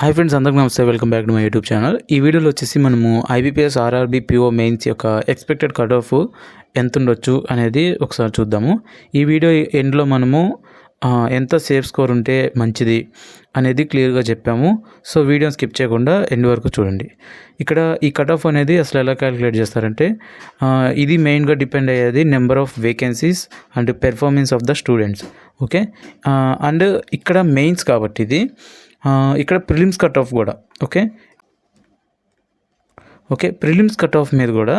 Hi friends, అందరికీ నమస్తే. Welcome back to my YouTube channel. ఈ వీడియోలో వచ్చేసి మనము ఐబీపీఎస్ ఆర్ఆర్బీ పిఓ మెయిన్స్ యొక్క ఎక్స్పెక్టెడ్ కట్ ఆఫ్ ఎంత ఉండొచ్చు అనేది ఒకసారి చూద్దాము. ఈ వీడియో ఎండ్లో మనము ఎంత సేఫ్ స్కోర్ ఉంటే మంచిది అనేది క్లియర్గా చెప్పాము. సో వీడియోని స్కిప్ చేయకుండా ఎండ్ వరకు చూడండి. ఇక్కడ ఈ కట్ ఆఫ్ అనేది అసలు ఎలా క్యాలిక్యులేట్ చేస్తారంటే ఇది మెయిన్గా డిపెండ్ అయ్యేది number of vacancies and performance of the students. Okay, and ఇక్కడ మెయిన్స్ కాబట్టి ఇది ఇక్కడ ప్రిలిమ్స్ కట్ ఆఫ్ కూడా ఓకే ప్రిలిమ్స్ కట్ ఆఫ్ మీద కూడా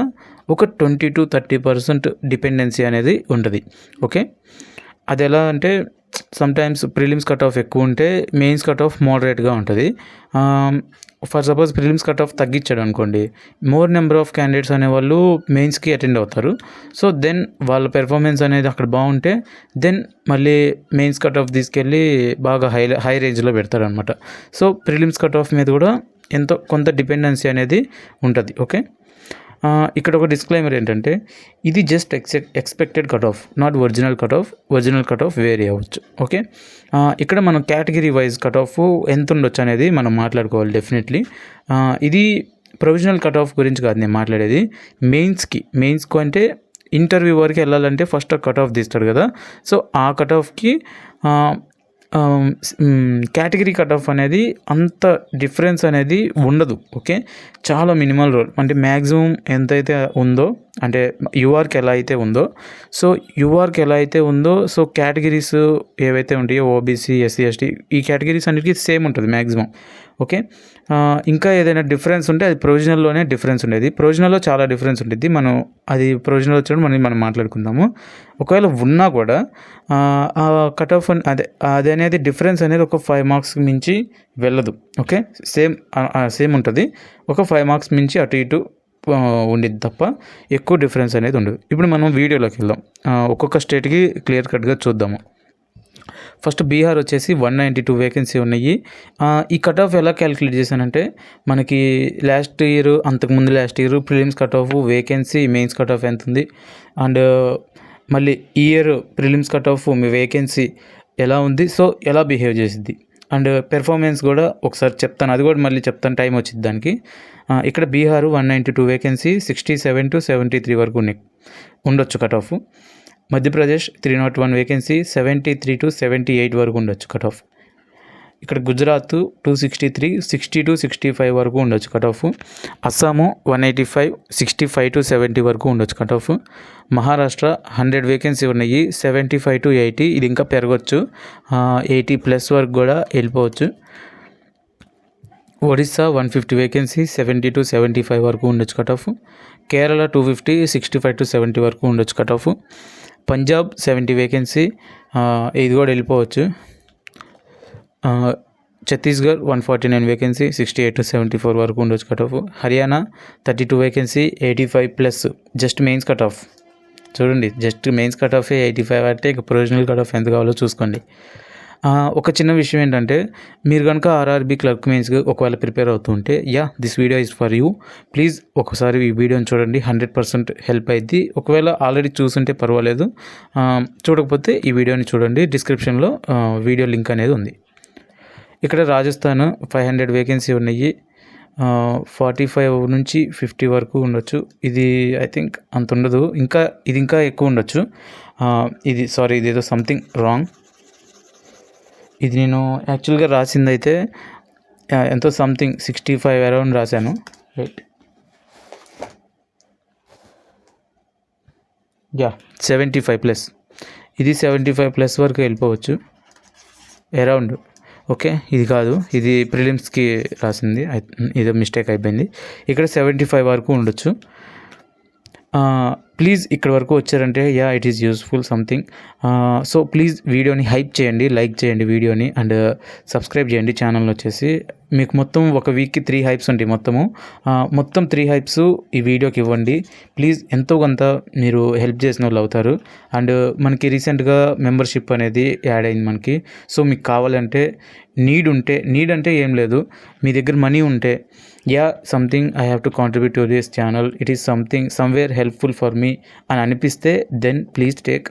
ఒక 20-30% డిపెండెన్సీ అనేది ఉంటుంది. ఓకే, అది ఎలా అంటే సమ్టైమ్స్ ప్రిలిమ్స్ కట్ ఆఫ్ ఎక్కువ ఉంటే మెయిన్స్ కట్ ఆఫ్ మోడరేట్గా ఉంటుంది. For suppose prelims cut off తగ్గించాడు అనుకోండి, మోర్ నెంబర్ ఆఫ్ క్యాండిడేట్స్ అనేవాళ్ళు మెయిన్స్కి అటెండ్ అవుతారు. సో దెన్ వాళ్ళ పెర్ఫార్మెన్స్ అనేది అక్కడ బాగుంటే దెన్ మళ్ళీ మెయిన్స్ కట్ ఆఫ్ తీసుకెళ్ళి బాగా హై రేంజ్లో పెడతారు అనమాట. సో ప్రిలిమ్స్ కట్ ఆఫ్ మీద కూడా కొంత డిపెండెన్సీ అనేది ఉంటుంది. ఓకే, ఇక్కడ ఒక డిస్క్లైమర్ ఏంటంటే ఇది just expected cut off, not original cut off. Original cut off vary అవ్వచ్చు. ఓకే, ఇక్కడ మనం కేటగిరీ వైజ్ కట్ ఆఫ్ ఎంత ఉండొచ్చు అనేది మనం మాట్లాడుకోవాలి డెఫినెట్లీ. ఇది ప్రొవిజనల్ కట్ ఆఫ్ గురించి కాదు నేను మాట్లాడేది, మెయిన్స్కు అంటే ఇంటర్వ్యూ వరకు వెళ్ళాలంటే ఫస్ట్ కట్ ఆఫ్ తీస్తాడు కదా. సో ఆ కట్ ఆఫ్కి కేటగిరీ కట్ ఆఫ్ అనేది అంత డిఫరెన్స్ అనేది ఉండదు. ఓకే, చాలా మినిమల్ రోల్ అంటే మ్యాక్సిమం ఎంతైతే ఉందో అంటే యూఆర్కి ఎలా అయితే ఉందో సో కేటగిరీస్ ఏవైతే ఉంటాయో ఓబీసీ, ఎస్సీ, ఎస్టీ ఈ కేటగిరీస్ అన్నిటికీ సేమ్ ఉంటుంది మ్యాక్సిమం. ఓకే, ఇంకా ఏదైనా డిఫరెన్స్ ఉంటే అది ప్రొవిజనల్లోనే డిఫరెన్స్ ఉండేది. ప్రొవిజనల్లో చాలా డిఫరెన్స్ ఉంటుంది. మనం అది ప్రొవిజనల్ వచ్చినప్పుడు మనం మాట్లాడుకుందాము. ఒకవేళ ఉన్నా కూడా ఆ కట్ ఆఫ్ అది అనేది డిఫరెన్స్ అనేది ఒక 5 మార్క్స్ మించి వెళ్ళదు. ఓకే, సేమ్ ఉంటుంది. ఒక 5 మార్క్స్ మించి అటు ఇటు ఉండిద్ది తప్ప ఎక్కువ డిఫరెన్స్ అనేది ఉండదు. ఇప్పుడు మనం వీడియోలోకి వెళ్దాం, ఒక్కొక్క స్టేట్కి క్లియర్ కట్గా చూద్దాము. ఫస్ట్ బీహార్ వచ్చేసి 192 వేకెన్సీ ఉన్నాయి. ఈ కట్ ఆఫ్ ఎలా క్యాలిక్యులేట్ చేశానంటే మనకి అంతకుముందు last year prelims cut of, vacancy, mains cut off ఎంత ఉంది, అండ్ మళ్ళీ ఈ year prelims cut of, me vacancy ఎలా ఉంది, సో ఎలా బిహేవ్ చేసిద్ది, అండ్ పెర్ఫార్మెన్స్ కూడా ఒకసారి చెప్తాను. అది కూడా మళ్ళీ చెప్తాను, టైం వచ్చింది దానికి. ఇక్కడ బీహార్ 192 వేకెన్సీ 67-73 వరకు ఉండొచ్చు కట్ ఆఫ్. మధ్యప్రదేశ్ 301 వేకెన్సీ 73-78 వరకు ఉండొచ్చు కట్ ఆఫ్. ఇక్కడ గుజరాత్ 263 60-65 వరకు ఉండొచ్చు కట్ ఆఫ్. అస్సాము 185 65-70 వరకు ఉండొచ్చు కట్ ఆఫ్. మహారాష్ట్ర 100 వేకెన్సీ ఉన్నాయి 75-80, ఇది ఇంకా పెరగచ్చు, 80+ వరకు కూడా వెళ్ళిపోవచ్చు. ఒడిస్సా 150 వేకెన్సీ 70-75 వరకు ఉండొచ్చు కట్ ఆఫ్. కేరళ 250 65-70 వరకు ఉండొచ్చు కట్ ఆఫ్. పంజాబ్ 70 వేకెన్సీ, ఇది కూడా వెళ్ళిపోవచ్చు. ఛత్తీస్గఢ్ 149 వేకెన్సీ 68-74 వరకు ఉండొచ్చు cut off. Haryana 32 vacancy 85+, just mains cut off. చూడండి, జస్ట్ మెయిన్స్ కట్ ఆఫ్ 85 అంటే ఇక ప్రొవిజనల్ కట్ ఆఫ్ ఎంత కావాలో చూసుకోండి. ఒక చిన్న విషయం ఏంటంటే మీరు కనుక ఆర్ఆర్బీ క్లర్క్ మెయిన్స్కి ఒకవేళ ప్రిపేర్ అవుతుంటే this video is for you. Please ఒకసారి ఈ వీడియోని చూడండి, 100% హెల్ప్ అయింది. ఒకవేళ ఆల్రెడీ చూసుంటే పర్వాలేదు, చూడకపోతే ఈ వీడియోని చూడండి. డిస్క్రిప్షన్లో వీడియో లింక్ అనేది ఉంది. ఇక్కడ రాజస్థాన్ 500 వేకెన్సీ ఉన్నాయి, 45-50 వరకు ఉండొచ్చు. ఇది ఐ థింక్ అంత ఉండదు, ఇది ఇంకా ఎక్కువ ఉండొచ్చు. ఇదేదో సంథింగ్ రాంగ్. ఇది నేను యాక్చువల్గా రాసింది అయితే ఎంతో సంథింగ్ 65 అరౌండ్ రాశాను, రైట్. 75+, ఇది 75+ వరకు వెళ్ళిపోవచ్చు అరౌండ్. ఓకే, ఇది కాదు, ఇది ప్రిలిమ్స్కి రాసింది, ఇదో మిస్టేక్ అయిపోయింది. ఇక్కడ 75 వరకు ఉండొచ్చు. ప్లీజ్ ఇక్కడ వరకు వచ్చారంటే it is useful something. So please వీడియోని హైప్ చేయండి, లైక్ చేయండి వీడియోని, అండ్ సబ్స్క్రైబ్ చేయండి ఛానల్ వచ్చేసి. మీకు మొత్తం ఒక వీక్కి 3 హైప్స్ ఉంటాయి. మొత్తం 3 హైప్స్ ఈ వీడియోకి ఇవ్వండి ప్లీజ్. ఎంతో కొంత మీరు హెల్ప్ చేసిన వాళ్ళు అవుతారు. అండ్ మనకి రీసెంట్గా మెంబర్షిప్ అనేది యాడ్ అయింది మనకి. సో మీకు కావాలంటే నీడ్ అంటే ఏం లేదు, మీ దగ్గర మనీ ఉంటే something I have to contribute to this channel, it is somewhere helpful for me అని అనిపిస్తే దెన్ ప్లీజ్ టేక్.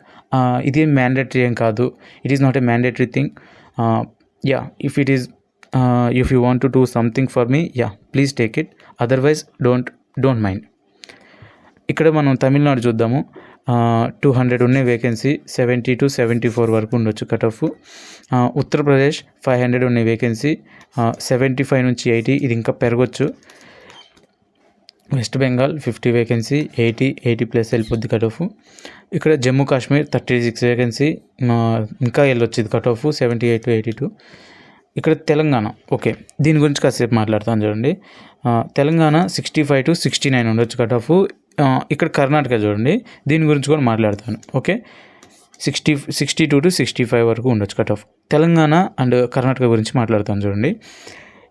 ఇది మ్యాండేటరీ ఏం కాదు, it is not a mandatory thing. If it is if you want to do something for me, yeah please take it, otherwise don't mind. ఇక్కడ మనం తమిళనాడు చూద్దాము. 200 ఉన్నాయి vacancy, 70 to 74 వరకు ఉండొచ్చు కట్ ఆఫ్. ఉత్తరప్రదేశ్ 500 ఉన్నాయి వేకెన్సీ, 75 నుంచి 80, ఇది ఇంకా పెరగచ్చు. వెస్ట్ బెంగాల్ 50 వేకెన్సీ, 80 ప్లస్ వెళ్ళిపోద్ది కట్ ఆఫ్. ఇక్కడ జమ్మూ కాశ్మీర్ 36 వేకెన్సీ, ఇంకా వెళ్ళొచ్చు ఇది కట్ ఆఫ్ 78 to 82. ఇక్కడ తెలంగాణ, ఓకే దీని గురించి కాసేపు మాట్లాడతాను చూడండి. తెలంగాణ 65 to 69 ఉండొచ్చు కట్ ఆఫ్. ఇక్కడ కర్ణాటక చూడండి, దీని గురించి కూడా మాట్లాడతాను. ఓకే 62 to 65 వరకు ఉండొచ్చు cut off. Telangana and Karnataka గురించి మాట్లాడతాను చూడండి.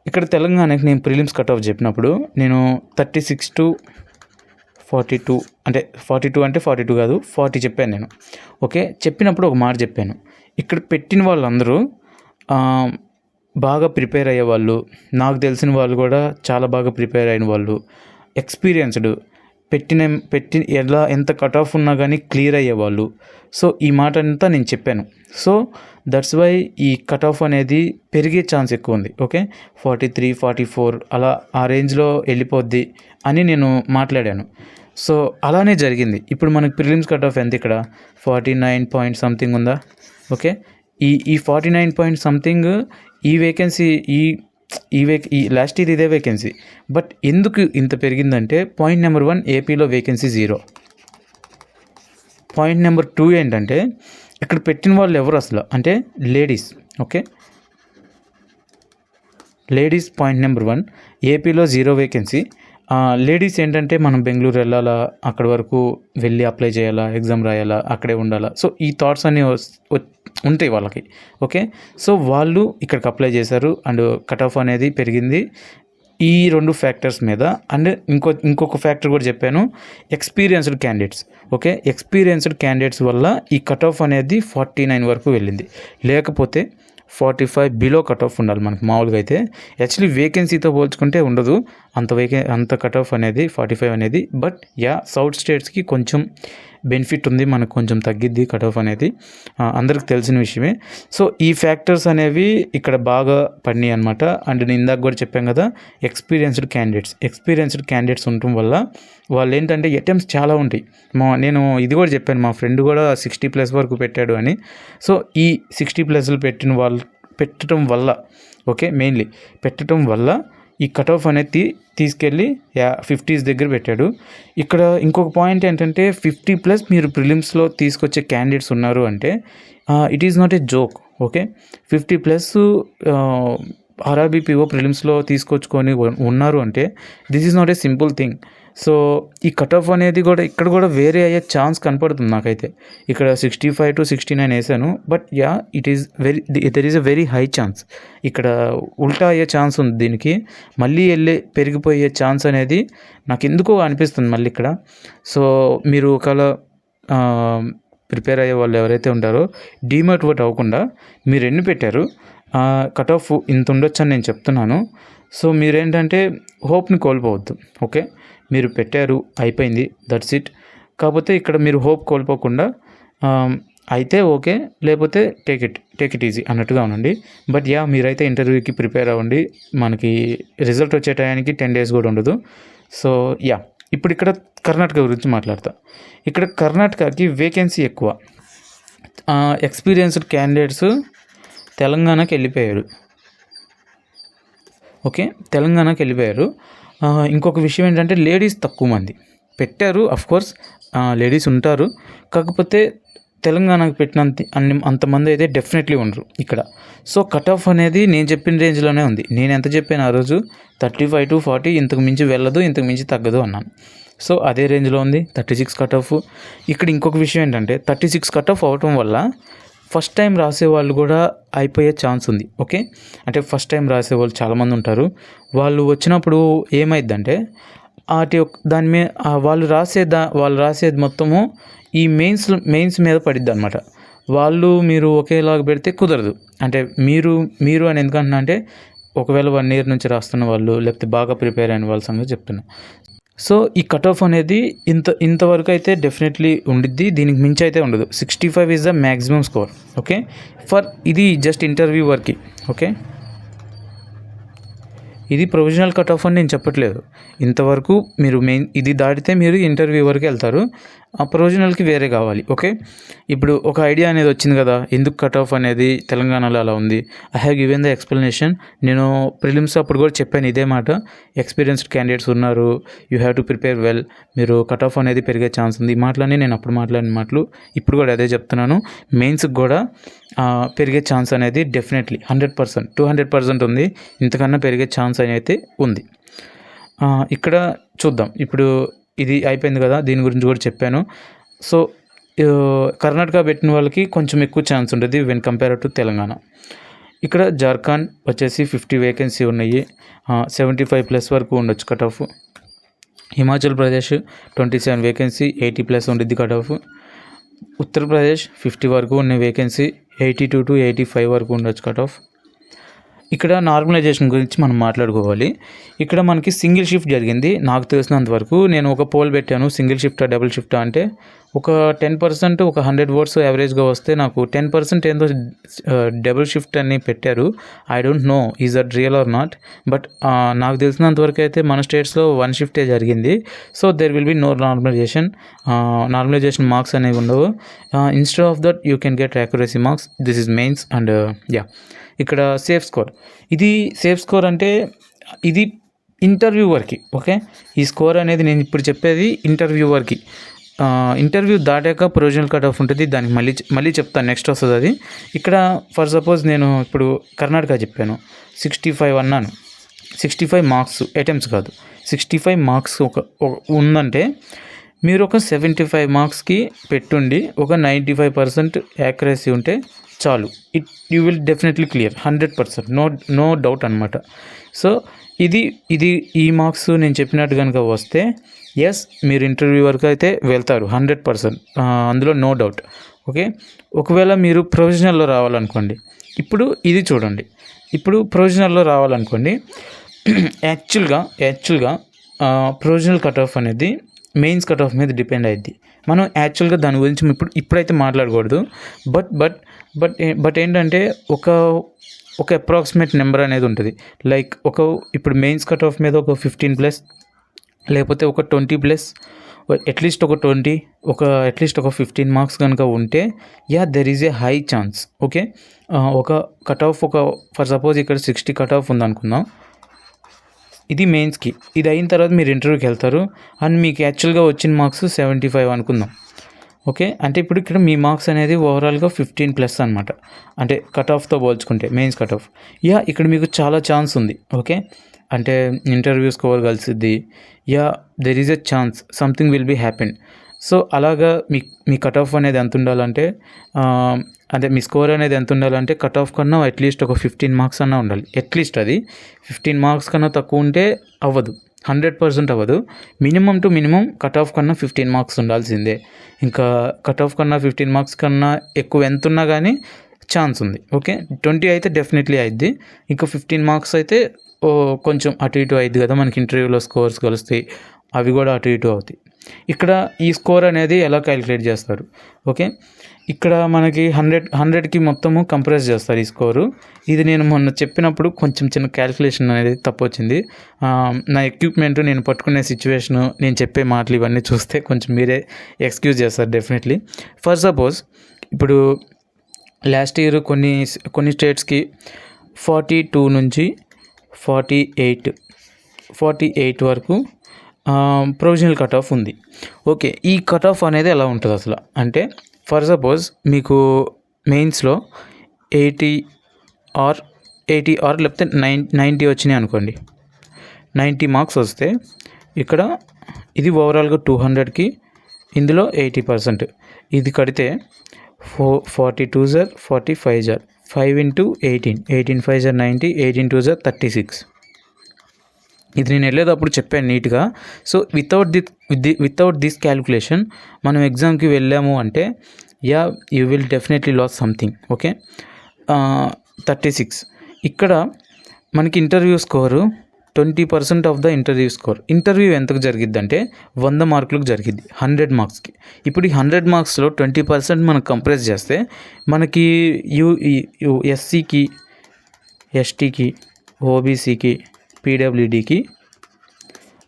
ఇక్కడ తెలంగాణకి నేను ప్రిలిమ్స్ కట్ ఆఫ్ చెప్పినప్పుడు నేను 36 to 42 అంటే 42 కాదు 40 చెప్పాను నేను. ఓకే చెప్పినప్పుడు ఒక మాట చెప్పాను, ఇక్కడ పెట్టిన వాళ్ళందరూ బాగా ప్రిపేర్ అయ్యేవాళ్ళు, నాకు తెలిసిన వాళ్ళు కూడా చాలా బాగా ప్రిపేర్ అయిన వాళ్ళు, ఎక్స్పీరియన్స్డ్, ఎంత కట్ ఆఫ్ ఉన్నా కానీ క్లియర్ అయ్యేవాళ్ళు. సో ఈ మాట అంతా నేను చెప్పాను. సో దట్స్ వై ఈ కట్ ఆఫ్ అనేది పెరిగే ఛాన్స్ ఎక్కువ ఉంది. ఓకే 43, 44 అలా ఆ రేంజ్లో వెళ్ళిపోద్ది అని నేను మాట్లాడాను. సో అలానే జరిగింది. ఇప్పుడు మనకి ప్రిలిమ్స్ కట్ ఆఫ్ ఎంత ఇక్కడ 49 పాయింట్ సంథింగ్ ఉందా. ఓకే ఈ 49 పాయింట్ సంథింగ్ ఈ వేకెన్సీ ఈ లాస్ట్ ఇయర్ ఇదే వేకెన్సీ. బట్ ఎందుకు ఇంత పెరిగిందంటే పాయింట్ నెంబర్ 1 ఏపీలో వేకెన్సీ 0. పాయింట్ నెంబర్ 2 ఏంటంటే ఇక్కడ పెట్టిన వాళ్ళు ఎవరు అసలు అంటే ladies. Okay ladies point number 1 ఏపీలో 0 వేకెన్సీ. లేడీస్ ఏంటంటే మనం బెంగళూరు వెళ్ళాలా, అక్కడి వరకు వెళ్ళి అప్లై చేయాలా, ఎగ్జామ్ రాయాలా, అక్కడే ఉండాలా. సో ఈ థాట్స్ అన్నీ ఉంటాయి వాళ్ళకి. ఓకే సో వాళ్ళు ఇక్కడికి అప్లై చేశారు అండ్ కట్ ఆఫ్ అనేది పెరిగింది ఈ 2 ఫ్యాక్టర్స్ మీద. అండ్ ఇంకొక ఫ్యాక్టర్ కూడా చెప్పాను, experienced candidates. Okay experienced candidates వల్ల ఈ కట్ ఆఫ్ అనేది 49 వరకు వెళ్ళింది. లేకపోతే 45 బిలో కట్ ఆఫ్ ఉండాలి మనకు మామూలుగా అయితే. యాక్చువల్లీ వేకెన్సీతో పోల్చుకుంటే ఉండదు అంత కట్ ఆఫ్ అనేది 45 అనేది. బట్ సౌత్ స్టేట్స్కి కొంచెం బెనిఫిట్ ఉంది, మనకు కొంచెం తగ్గిద్ది కట్ ఆఫ్ అనేది, అందరికి తెలిసిన విషయమే. సో ఈ ఫ్యాక్టర్స్ అనేవి ఇక్కడ బాగా పడినాయి అనమాట. అండ్ నేను ఇందాక కూడా చెప్పాను కదా, ఎక్స్పీరియన్స్డ్ క్యాండిడేట్స్ ఉండటం వల్ల వాళ్ళు ఏంటంటే అటెంప్ట్స్ చాలా ఉంటాయి. నేను ఇది కూడా చెప్పాను, మా ఫ్రెండ్ కూడా 60+ వరకు పెట్టాడు అని. సో ఈ 60+ పెట్టడం వల్ల మెయిన్లీ పెట్టడం వల్ల ఈ కట్ ఆఫ్ అనేది తీసుకెళ్ళి 50s దగ్గర పెట్టాడు. ఇక్కడ ఇంకొక పాయింట్ ఏంటంటే 50+ మీరు ప్రిలిమ్స్లో తీసుకొచ్చే క్యాండిడేట్స్ ఉన్నారు అంటే it is not a joke. Okay 50+ RRBPO ప్రిలిమ్స్లో తీసుకొచ్చుకొని ఉన్నారు అంటే this is not a simple thing. So ఈ కట్ ఆఫ్ అనేది కూడా ఇక్కడ కూడా వేరే అయ్యే ఛాన్స్ కనపడుతుంది నాకైతే. ఇక్కడ 65 to 69 వేసాను, but there is a very high chance ఇక్కడ ఉల్టా అయ్యే ఛాన్స్ ఉంది. దీనికి మళ్ళీ పెరిగిపోయే ఛాన్స్ అనేది నాకు ఎందుకో అనిపిస్తుంది మళ్ళీ ఇక్కడ. సో మీరు ఒకవేళ ప్రిపేర్ అయ్యే వాళ్ళు ఎవరైతే ఉంటారో డీమోటివేట్ అవ్వకుండా మీరు ఎన్ని పెట్టారు, కట్ ఆఫ్ ఇంత ఉండొచ్చు అని నేను చెప్తున్నాను. సో మీరేంటంటే హోప్ని కోల్పోవద్దు. ఓకే మీరు పెట్టారు, అయిపోయింది, దట్స్ ఇట్. కాకపోతే ఇక్కడ మీరు హోప్ కోల్పోకుండా అయితే ఓకే, లేకపోతే టేక్ ఇట్ ఈజీ అన్నట్టుగా ఉండండి. బట్ మీరైతే ఇంటర్వ్యూకి ప్రిపేర్ అవ్వండి. మనకి రిజల్ట్ వచ్చే టయానికి 10 days కూడా ఉండదు. సో ఇప్పుడు ఇక్కడ కర్ణాటక గురించి మాట్లాడతా. ఇక్కడ కర్ణాటకకి వేకెన్సీ ఎక్కువ, ఎక్స్పీరియన్స్డ్ క్యాండిడేట్స్ తెలంగాణకి వెళ్ళిపోయారు. ఓకే తెలంగాణకి వెళ్ళిపోయారు. ఇంకొక విషయం ఏంటంటే లేడీస్ తక్కువ మంది పెట్టారు. అఫ్కోర్స్ లేడీస్ ఉంటారు, కాకపోతే తెలంగాణకు పెట్టినంత అంతమంది అయితే డెఫినెట్లీ ఉండరు ఇక్కడ. సో కట్ ఆఫ్ అనేది నేను చెప్పిన రేంజ్లోనే ఉంది. నేను ఎంత చెప్పాను ఆ రోజు 35 to 40, ఇంతకు మించి వెళ్ళదు, ఇంతకు మించి తగ్గదు అన్నాను. సో అదే రేంజ్లో ఉంది 36 కట్ ఆఫ్. ఇక్కడ ఇంకొక విషయం ఏంటంటే 36 కట్ ఆఫ్ అవటం వల్ల ఫస్ట్ టైం రాసేవాళ్ళు కూడా అయిపోయే ఛాన్స్ ఉంది. ఓకే అంటే ఫస్ట్ టైం రాసేవాళ్ళు చాలామంది ఉంటారు. వాళ్ళు వచ్చినప్పుడు ఏమైందంటే దాని మీద వాళ్ళు రాసేది మొత్తము ఈ మెయిన్స్ మీద పడిద్ది అనమాట. మీరు ఒకేలాగా పెడితే కుదరదు. అంటే మీరు అని ఎందుకంటున్నా అంటే ఒకవేళ 1 year నుంచి రాస్తున్న వాళ్ళు, లేకపోతే బాగా ప్రిపేర్ అయిన వాళ్ళ సంగతి చెప్తున్నా. సో ఈ కట్ ఆఫ్ అనేది ఇంతవరకు అయితే డెఫినెట్లీ ఉండిద్ది, దీనికి మించి అయితే ఉండదు. 65 is the maximum score. Okay ఇది జస్ట్ ఇంటర్వ్యూ వరకు. ఓకే ఇది ప్రొవిజనల్ కట్ ఆఫ్ అని నేను చెప్పట్లేదు. ఇంతవరకు మీరు ఇది దాటితే మీరు ఇంటర్వ్యూ వరకు వెళ్తారు, ఆ ప్రొవిజనల్కి వేరే కావాలి. ఓకే, ఇప్పుడు ఒక ఐడియా అనేది వచ్చింది కదా, ఎందుకు కట్ ఆఫ్ అనేది తెలంగాణలో అలా ఉంది. I have given the explanation. నేను ప్రిలిమ్స్ అప్పుడు కూడా చెప్పాను ఇదే మాట. ఎక్స్పీరియన్స్డ్ క్యాండిడేట్స్ ఉన్నారు, you have to prepare well, మీరు కట్ ఆఫ్ అనేది పెరిగే ఛాన్స్ ఉంది. ఈ మాటలన్నీ నేను అప్పుడు మాట్లాడిన మాటలు, ఇప్పుడు కూడా అదే చెప్తున్నాను. మెయిన్స్కి కూడా పెరిగే ఛాన్స్ అనేది డెఫినెట్లీ 100%, 200% ఉంది. ఇంతకన్నా పెరిగే ఛాన్స్ అయితే ఉంది. ఇక్కడ చూద్దాం. ఇప్పుడు ఇది అయిపోయింది కదా, దీని గురించి కూడా చెప్పాను. సో కర్ణాటక పెట్టిన వాళ్ళకి కొంచెం ఎక్కువ ఛాన్స్ ఉంటుంది వెన్ కంపేర్ టు తెలంగాణ. ఇక్కడ జార్ఖండ్ వచ్చేసి 50 వేకెన్సీ ఉన్నాయి, 75+ వరకు ఉండొచ్చు cut off. Himachal Pradesh 27 vacancy, 80+ ఉండిద్ది కట్ ఆఫ్. ఉత్తరప్రదేశ్ 50 వరకు ఉన్న వేకెన్సీ, 82 to 85 వరకు ఉండొచ్చు కట్ ఆఫ్. ఇక్కడ నార్మలైజేషన్ గురించి మనం మాట్లాడుకోవాలి. ఇక్కడ మనకి సింగిల్ షిఫ్ట్ జరిగింది. నాకు తెలిసినంతవరకు నేను ఒక పోల్ పెట్టాను, సింగిల్ షిఫ్టా డబుల్ షిఫ్టా అంటే ఒక 10%, ఒక 100 votes యావరేజ్గా వస్తే నాకు 10% ఏందో డబుల్ షిఫ్ట్ అని పెట్టారు. I don't know is that real or not, but నాకు తెలిసినంతవరకు అయితే మన స్టేట్స్లో 1 షిఫ్టే జరిగింది. So there will be no normalisation marks అనేవి ఉండవు. Instead of that you can get accuracy marks. This is mains and ఇక్కడ సేఫ్ స్కోర్. ఇది సేఫ్ స్కోర్ అంటే ఇది ఇంటర్వ్యూవర్కి. ఓకే, ఈ స్కోర్ అనేది నేను ఇప్పుడు చెప్పేది ఇంటర్వ్యూవర్కి. ఇంటర్వ్యూ దాటాక ప్రొవిజనల్ కట్ ఆఫ్ ఉంటుంది, దానికి మళ్ళీ చెప్తాను, నెక్స్ట్ వస్తుంది అది. ఇక్కడ ఫర్ సపోజ్ నేను ఇప్పుడు కర్ణాటక చెప్పాను, 65 అన్నాను. 65 మార్క్స్ అటెంప్ట్స్ కాదు, 65 మార్క్స్ ఒక ఉందంటే మీరు ఒక 75 మార్క్స్కి పెట్టుండి ఒక 95% యాక్యురసీ ఉంటే చాలు, you will definitely clear 100%, no doubt అనమాట. సో ఇది ఈ మార్క్స్ నేను చెప్పినట్టు కనుక వస్తే ఎస్ మీరు ఇంటర్వ్యూ వరకు అయితే వెళ్తారు 100%, అందులో నో డౌట్. ఓకే, ఒకవేళ మీరు ప్రొవిజనల్లో రావాలనుకోండి, ఇప్పుడు ఇది చూడండి, ఇప్పుడు ప్రొవిజనల్లో రావాలనుకోండి, యాక్చువల్గా ప్రొవిజనల్ కట్ ఆఫ్ అనేది మెయిన్స్ కట్ ఆఫ్ మీద డిపెండ్ అయ్యిద్ది. మనం యాక్చువల్గా దాని గురించి ఇప్పుడైతే మాట్లాడకూడదు. బట్ ఏంటంటే ఒక అప్రాక్సిమేట్ నెంబర్ అనేది ఉంటుంది. లైక్ ఇప్పుడు మెయిన్స్ కట్ ఆఫ్ మీద ఒక 15+, లేకపోతే ఒక 20+, అట్లీస్ట్ ఒక 20, అట్లీస్ట్ ఒక 15 మార్క్స్ కనుక ఉంటే there is a high chance. Okay, ఒక కట్ ఆఫ్ ఫర్ సపోజ్ ఇక్కడ 60 కట్ ఆఫ్ ఉందనుకుందాం, ఇది మెయిన్స్కి. ఇది అయిన తర్వాత మీరు ఇంటర్వ్యూకి వెళ్తారు అండ్ మీకు యాక్చువల్గా వచ్చిన మార్క్స్ 75 అనుకుందాం. ఓకే, అంటే ఇప్పుడు ఇక్కడ మీ మార్క్స్ అనేది ఓవరాల్గా 15+ అనమాట, అంటే కట్ ఆఫ్తో పోల్చుకుంటే మెయిన్స్ కట్ ఆఫ్. ఇక్కడ మీకు చాలా ఛాన్స్ ఉంది. ఓకే, అంటే ఇంటర్వ్యూ స్కోర్ కలిసిద్ది, there is a chance something will be happen. So అలాగా మీ కట్ ఆఫ్ అనేది ఎంత ఉండాలంటే, అదే మీ స్కోర్ అనేది ఎంత ఉండాలంటే కట్ ఆఫ్ కన్నా అట్లీస్ట్ ఒక 15 మార్క్స్ అన్నా ఉండాలి. అట్లీస్ట్ అది 15 మార్క్స్ కన్నా తక్కువ ఉంటే అవ్వదు, 100% అవ్వదు. Minimum to minimum cut off కన్నా 15 మార్క్స్ ఉండాల్సిందే. ఇంకా కట్ ఆఫ్ కన్నా 15 మార్క్స్ కన్నా ఎక్కువ ఎంత ఉన్నా కానీ ఛాన్స్ ఉంది. ఓకే, 20 అయితే డెఫినెట్లీ అయిద్ది, ఇంకా 15 మార్క్స్ అయితే కొంచెం అటు ఇటు అయిద్ది కదా, మనకి ఇంటర్వ్యూలో స్కోర్స్ కలుస్తాయి, అవి కూడా అటు ఇటు అవుతాయి. ఇక్కడ ఈ స్కోర్ అనేది ఎలా క్యాలిక్యులేట్ చేస్తారు? ఓకే, ఇక్కడ మనకి 100కి మొత్తము కంప్రెస్ చేస్తారు ఈ స్కోరు. ఇది నేను మొన్న చెప్పినప్పుడు కొంచెం చిన్న క్యాలిక్యులేషన్ అనేది తప్పు వచ్చింది. నా ఎక్విప్మెంట్, నేను పట్టుకునే సిచ్యువేషను, నేను చెప్పే మాటలు ఇవన్నీ చూస్తే కొంచెం మీరే ఎక్స్క్యూజ్ చేస్తారు డెఫినెట్లీ. ఫర్ సపోజ్ ఇప్పుడు లాస్ట్ ఇయర్ కొన్ని స్టేట్స్కి 42 నుంచి 48 వరకు ప్రొవిజనల్ కట్ ఆఫ్ ఉంది. ఓకే, ఈ కట్ ఆఫ్ అనేది ఎలా ఉంటుంది అసలు అంటే, ఫర్ సపోజ్ మీకు మెయిన్స్లో 80 ఆర్ లేకపోతే 90 వచ్చినాయి అనుకోండి, 90 మార్క్స్ వస్తే ఇక్కడ ఇది ఓవరాల్గా 200కి, ఇందులో 80%. ఇది కడితే 42 * 45 5 × 18, 18 5 = 90, 18 2 = 36. ఇది నేను వెళ్ళేటప్పుడు చెప్పాను నీట్గా. సో వితౌట్ దిస్ క్యాలిక్యులేషన్ మనం ఎగ్జామ్కి వెళ్ళాము అంటే you will definitely loss something. Okay, 36. ఇక్కడ మనకి interview score 20% of the interview score. Interview ఎంతకు జరిగిద్ది అంటే 100 మార్కులకు జరిగిద్ది, 100 మార్క్స్కి. ఇప్పుడు ఈ 100 మార్క్స్లో 20% మనం కంప్రెస్ చేస్తే మనకి ఎస్సీకి, ఎస్టీకి, ఓబీసీకి, పీడబ్ల్యూడీకి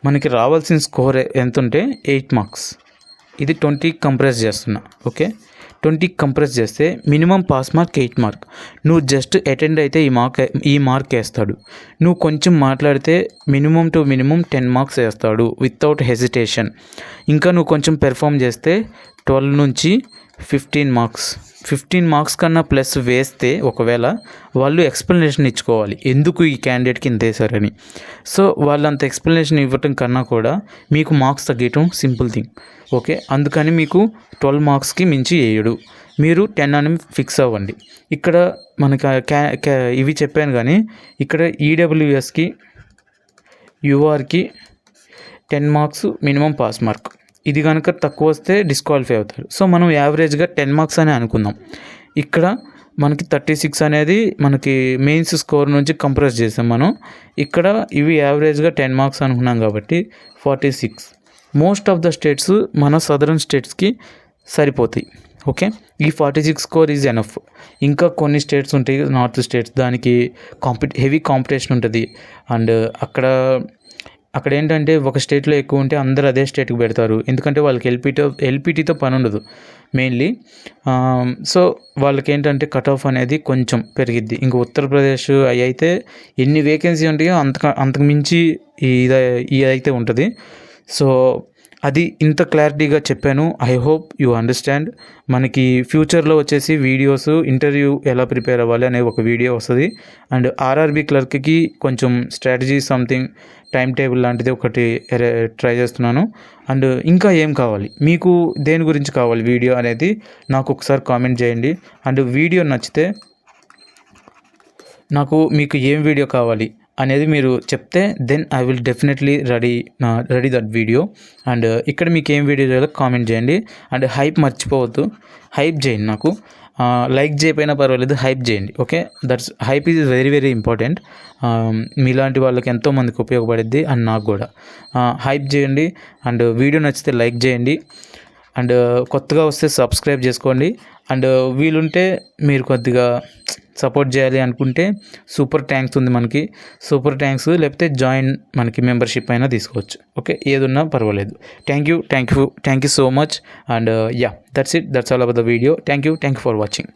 మనకి రావాల్సిన స్కోర్ ఎంత ఉంటే 8 మార్క్స్. ఇది 20 కంప్రెస్ చేస్తున్నా. ఓకే, 20 కంప్రెస్ చేస్తే మినిమం పాస్ మార్క్ 8 మార్క్. నువ్వు జస్ట్ అటెండ్ అయితే ఈ మార్క్ వేస్తాడు. నువ్వు కొంచెం మాట్లాడితే మినిమం టు మినిమం 10 మార్క్స్ వేస్తాడు వితౌట్ హెసిటేషన్. ఇంకా నువ్వు కొంచెం పెర్ఫామ్ చేస్తే 12 నుంచి 15 మార్క్స్. 15 మార్క్స్ కన్నా ప్లస్ వేస్తే ఒకవేళ వాళ్ళు ఎక్స్ప్లెనేషన్ ఇచ్చుకోవాలి ఎందుకు ఈ క్యాండిడేట్కి ఇంత వేశారని. సో వాళ్ళంత ఎక్స్ప్లెనేషన్ ఇవ్వటం కన్నా కూడా మీకు మార్క్స్ తగ్గటం సింపుల్ థింగ్. ఓకే, అందుకని మీకు 12 మార్క్స్కి మించి వేయడు. మీరు 10 అని ఫిక్స్ అవ్వండి. ఇక్కడ మనకి ఇవి చెప్పాను కానీ ఇక్కడ ఈడబ్ల్యూఎస్కి యూఆర్కి 10 మార్క్స్ మినిమం పాస్ మార్క్. ఇది కనుక తక్కువ వస్తే డిస్క్వాలిఫై అవుతారు. సో మనం యావరేజ్గా 10 మార్క్స్ అని అనుకుందాం. ఇక్కడ మనకి 36 అనేది మనకి మెయిన్స్ స్కోర్ నుంచి కంప్రెస్ చేసాం మనం. ఇక్కడ ఇవి యావరేజ్గా 10 మార్క్స్ అనుకున్నాం కాబట్టి 46. మోస్ట్ ఆఫ్ ద స్టేట్స్ మన సదరన్ స్టేట్స్కి సరిపోతాయి. ఓకే, ఈ 46 స్కోర్ ఈజ్ ఎనఫ్. ఇంకా కొన్ని స్టేట్స్ ఉంటాయి నార్త్ స్టేట్స్, దానికి హెవీ కాంపిటీషన్ ఉంటుంది. అండ్ అక్కడ ఏంటంటే ఒక స్టేట్లో ఎక్కువ ఉంటే అందరూ అదే స్టేట్కి పెడతారు, ఎందుకంటే వాళ్ళకి ఎల్పిటీతో పని ఉండదు మెయిన్లీ. సో వాళ్ళకి ఏంటంటే కట్ ఆఫ్ అనేది కొంచెం పెరిగిద్ది. ఇంకా ఉత్తరప్రదేశ్ అవి అయితే ఎన్ని వేకెన్సీ ఉంటాయో అంతకు మించి ఇదైతే ఉంటుంది. సో అది ఇంత క్లారిటీగా చెప్పాను. I hope you understand. మనకి ఫ్యూచర్లో వచ్చేసి వీడియోస్ ఇంటర్వ్యూ ఎలా ప్రిపేర్ అవ్వాలి అనే ఒక వీడియో వస్తుంది. అండ్ ఆర్ఆర్బీ క్లర్క్కి కొంచెం స్ట్రాటజీ సంథింగ్ టైం టేబుల్ లాంటిది ఒకటి ట్రై చేస్తున్నాను. అండ్ ఇంకా ఏం కావాలి మీకు, దేని గురించి కావాలి వీడియో అనేది నాకు ఒకసారి కామెంట్ చేయండి. అండ్ వీడియో నచ్చితే మీకు ఏం వీడియో కావాలి అనేది మీరు చెప్తే then I will definitely ready that video. And ఇక్కడ మీకు ఏం వీడియో చేయాలో కామెంట్ చేయండి. అండ్ హైప్ మర్చిపోవద్దు, హైప్ చేయండి. నాకు లైక్ చేయకపోయినా పర్వాలేదు, హైప్ చేయండి. Okay, hype is very very important. మీలాంటి వాళ్ళకి ఎంతోమందికి ఉపయోగపడుద్ది అండ్ నాకు కూడా. హైప్ చేయండి. అండ్ వీడియో నచ్చితే లైక్ చేయండి. అండ్ కొత్తగా వస్తే సబ్స్క్రైబ్ చేసుకోండి. అండ్ వీలుంటే మీరు కొద్దిగా సపోర్ట్ చేయాలి అనుకుంటే సూపర్ ట్యాంక్స్ ఉంది మనకి, సూపర్ ట్యాంక్స్ లేకపోతే జాయిన్ మనకి మెంబర్షిప్ అయినా తీసుకోవచ్చు. ఓకే, ఏదున్నా పర్వాలేదు. Thank you so much. And that's all about the video. Thank you for watching.